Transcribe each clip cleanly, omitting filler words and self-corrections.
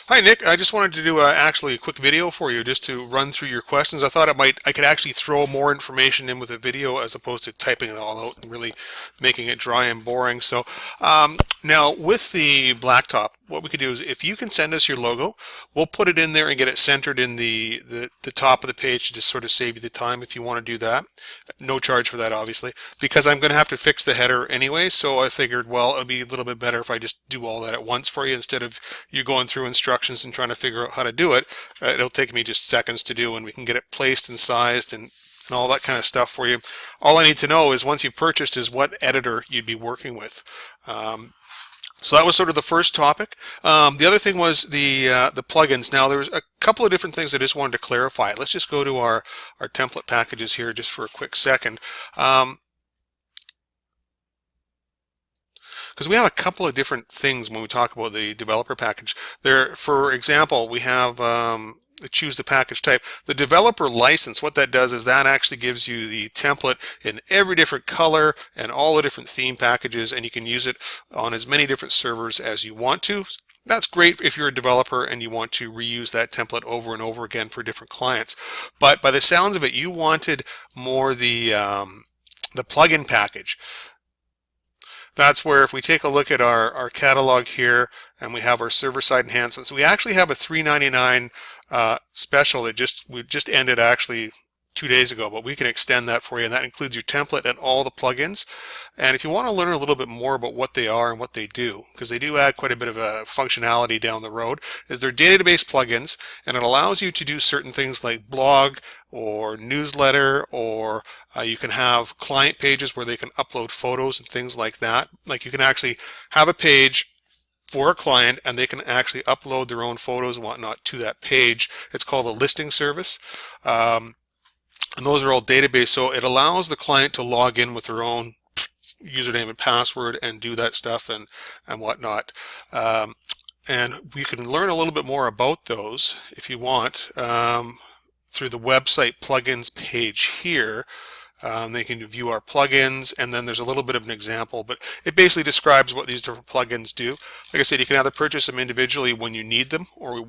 Hi Nick, I just wanted to do actually a quick video for you just to run through your questions. I thought I could actually throw more information in with a video as opposed to typing it all out and really making it dry and boring. So now with the blacktop, what we could do is if you can send us your logo, we'll put it in there and get it centered in the top of the page to just sort of save you the time if you want to do that. No charge for that, obviously, because I'm going to have to fix the header anyway. So I figured, well, it would be a little bit better if I just do all that at once for you instead of you going through instructions and trying to figure out how to do it. It'll take me just seconds to do, and we can get it placed and sized and all that kind of stuff for you. All I need to know is once you've purchased is what editor you'd be working with. So that was sort of the first topic. The other thing was the plugins. Now there's a couple of different things I just wanted to clarify. Let's just go to our template packages here just for a quick second. Because we have a couple of different things when we talk about the developer package. There, for example, we have choose the package type. The developer license, what that does is that actually gives you the template in every different color and all the different theme packages, and you can use it on as many different servers as you want to. That's great if you're a developer and you want to reuse that template over and over again for different clients. But by the sounds of it, you wanted more the plugin package. That's where if we take a look at our catalog here and we have our server-side enhancements, we actually have a $3.99 special that we just ended actually 2 days ago, but we can extend that for you, and that includes your template and all the plugins. And if you want to learn a little bit more about what they are and what they do, because they do add quite a bit of a functionality down the road, is they're database plugins, and it allows you to do certain things like blog or newsletter, or you can have client pages where they can upload photos and things like that. Like you can actually have a page for a client and they can actually upload their own photos and whatnot to that page. It's called a listing service. And those are all database, so it allows the client to log in with their own username and password and do that stuff and whatnot. And you can learn a little bit more about those if you want through the website plugins page here. They can view our plugins, and then there's a little bit of an example, but it basically describes what these different plugins do. Like I said, you can either purchase them individually when you need them, or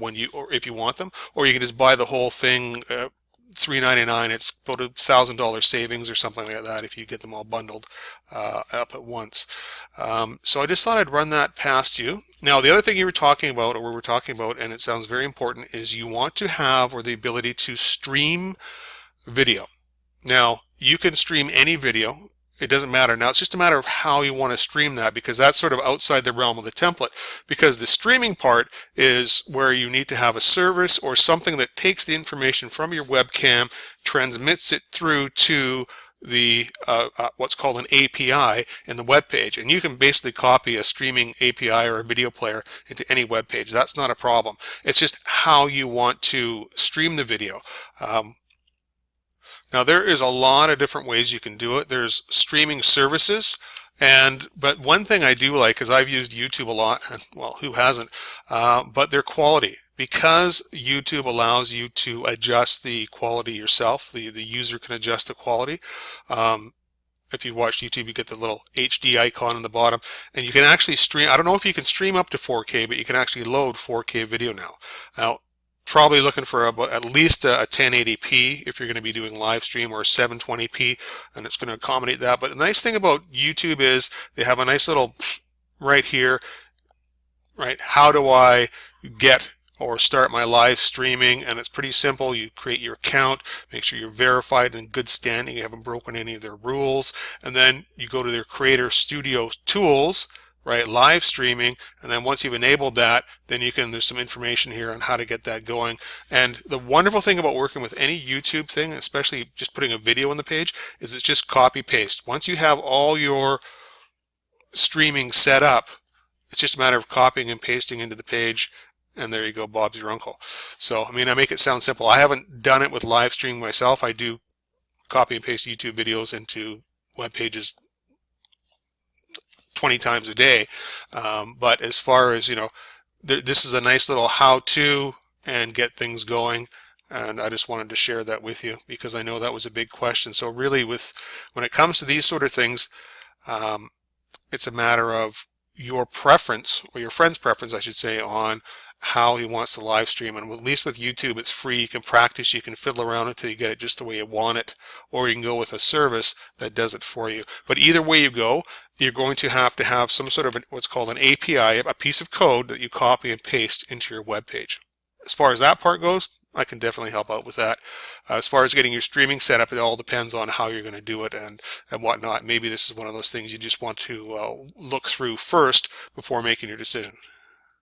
if you want them, or you can just buy the whole thing. $3.99. It's about $1,000 savings or something like that if you get them all bundled up at once. So I just thought I'd run that past you. Now, the other thing you were talking about, or we were talking about, and it sounds very important, is you want to have or the ability to stream video. Now, you can stream any video. It doesn't matter. Now, it's just a matter of how you want to stream that, because that's sort of outside the realm of the template. Because the streaming part is where you need to have a service or something that takes the information from your webcam, transmits it through to the what's called an API in the web page, and you can basically copy a streaming API or a video player into any web page. That's not a problem. It's just how you want to stream the video. Now there is a lot of different ways you can do it. There's streaming services, but one thing I do like is I've used YouTube a lot, and well, who hasn't? But their quality, because YouTube allows you to adjust the quality yourself. The user can adjust the quality. If you watch YouTube, you get the little HD icon on the bottom, and you can actually stream. I don't know if you can stream up to 4K, but you can actually load 4K video now. Now, probably looking for at least a 1080p if you're going to be doing live stream, or 720p, and it's going to accommodate that. But the nice thing about YouTube is they have a nice little right here, right? How do I get or start my live streaming? And it's pretty simple. You create your account, make sure you're verified and in good standing, you haven't broken any of their rules, and then you go to their Creator Studio tools, right, live streaming, and then once you've enabled that, then there's some information here on how to get that going. And the wonderful thing about working with any YouTube thing, especially just putting a video on the page, is it's just copy paste. Once you have all your streaming set up, it's just a matter of copying and pasting into the page, and there you go, Bob's your uncle. So, I mean, I make it sound simple. I haven't done it with live streaming myself. I do copy and paste YouTube videos into web pages 20 times a day, but as far as, this is a nice little how-to and get things going, and I just wanted to share that with you because I know that was a big question. So really, when it comes to these sort of things, it's a matter of your preference, or your friend's preference, I should say, on how he wants to live stream. And at least with YouTube, it's free. You can practice, you can fiddle around until you get it just the way you want it, or you can go with a service that does it for you. But either way you go, you're going to have some sort of what's called an API, a piece of code that you copy and paste into your web page. As far as that part goes, I can definitely help out with that. As far as getting your streaming set up, it all depends on how you're going to do it and whatnot. Maybe this is one of those things you just want to look through first before making your decision.